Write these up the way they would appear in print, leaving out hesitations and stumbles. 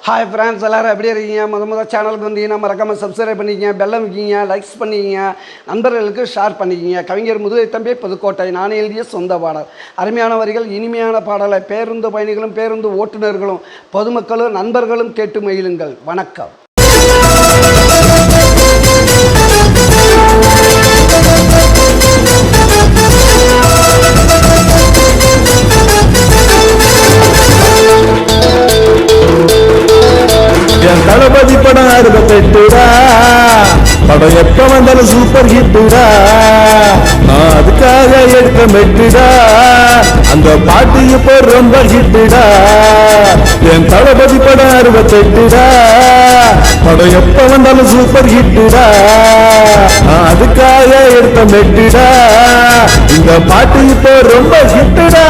Hi friends, எல்லோரும் எப்படி இருக்கீங்க? முதல் சேனலுக்கு வந்தீங்கன்னா மறக்காமல் சப்ஸ்கிரைப் பண்ணிக்கிங்க, பெல்லம் வைக்கிங்க, லைக்ஸ் பண்ணிக்கிங்க, நண்பர்களுக்கு ஷேர் பண்ணிக்கிங்க. கவிஞர் முதுகை தம்பி புதுக்கோட்டை. நான் எழுதிய சொந்த பாடல். அருமையான வரிகள், இனிமையான பாடலை பேருந்து பயணிகளும் பேருந்து ஓட்டுநர்களும் பொதுமக்களும் நண்பர்களும் கேட்டு மகிழுங்கள். வணக்கம். தளபதி படம் 68 படம் எப்ப வந்தாலும் சூப்பர் ஹிட்டுடா. நான் அதுக்காக எடுக்க மெட்டுடா. அந்த பாட்டு இப்ப ரொம்ப ஹிட்டுடா. என் தளபதி படம் 68 படம் எப்ப வந்தாலும் சூப்பர் ஹிட்டுடா. நான் அதுக்காக எடுக்க மெட்டுடா. இந்த பாட்டு இப்ப ரொம்ப ஹிட்டுடா.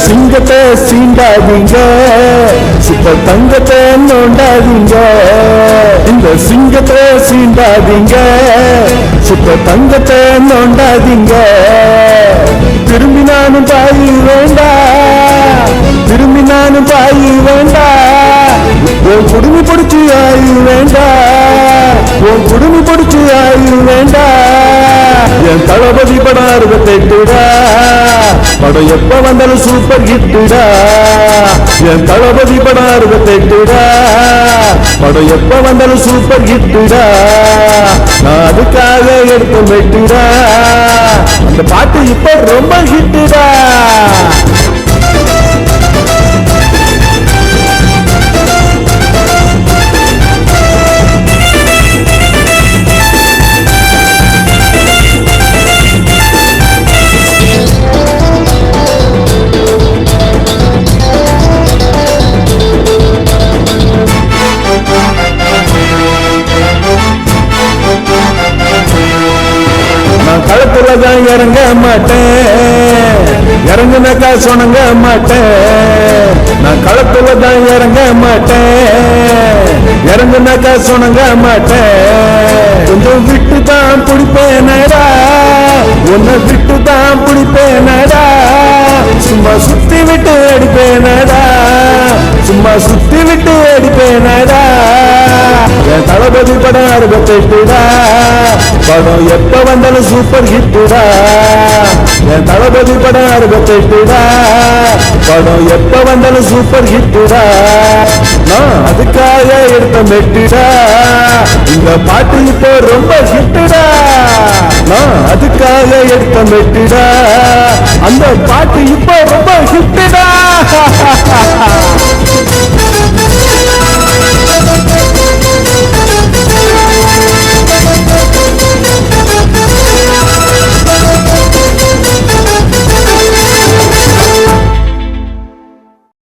சிங்கத்தை சீண்டாதீங்க, சுப்பர் தங்கத்தை நோண்டாதீங்க. இந்த சிங்கத்தை சீண்டாதீங்க, சுப்பர் தங்கத்தை நோண்டாதீங்க. திரும்பி நானும் பாயி வேண்டா, திரும்பி நானும் பாயி வேண்டா. உன் குடுமி பிடிச்சி ஆயு வேண்டா, உன் குடுமி பிடிச்சி ஆயு வேண்டா. என் தளபதி படம் 68 படம் எப்ப வந்தாலும் சூப்பர் ஹிட்டுடா. என் தளபதி படம் 68 படம் எப்ப வந்தாலும் சூப்பர் ஹிட்டுடா. நான் அதுக்காக எடுத்து மெட்டுடா. அந்த பாட்டு இப்ப ரொம்ப ஹிட்டுடா. களத்துலதான் இறங்க மாட்டேன், இறங்குனாக்கா சொன்னங்க மாட்டேன். நான் களத்துலதான் இறங்க மாட்டேன், இறங்குனாக்கா சொன்னங்க மாட்டேன். கொஞ்சம் விட்டு தான் பிடிப்பேனடா, உன்னை விட்டு தான் பிடிப்பேனடா. சும்மா சுத்தி விட்டு அடிப்பேனடா, சும்மா சுத்தி விட்டு அடிப்பேனடா. என் தளபதி படம் 68 படம் எப்ப வந்தாலும் சூப்பர் ஹிட்டுடா. என் தளபதி படம் 68 படம் எப்ப வந்தாலும் சூப்பர் ஹிட்டுடா. நான் அதுக்காக எடுத்த மெட்டுடா. இந்த பாட்டு இப்போ ரொம்ப ஹிட்டுடா. நான் அதுக்காக எடுத்த மெட்டுடா. அந்த பாட்டு இப்போ ரொம்ப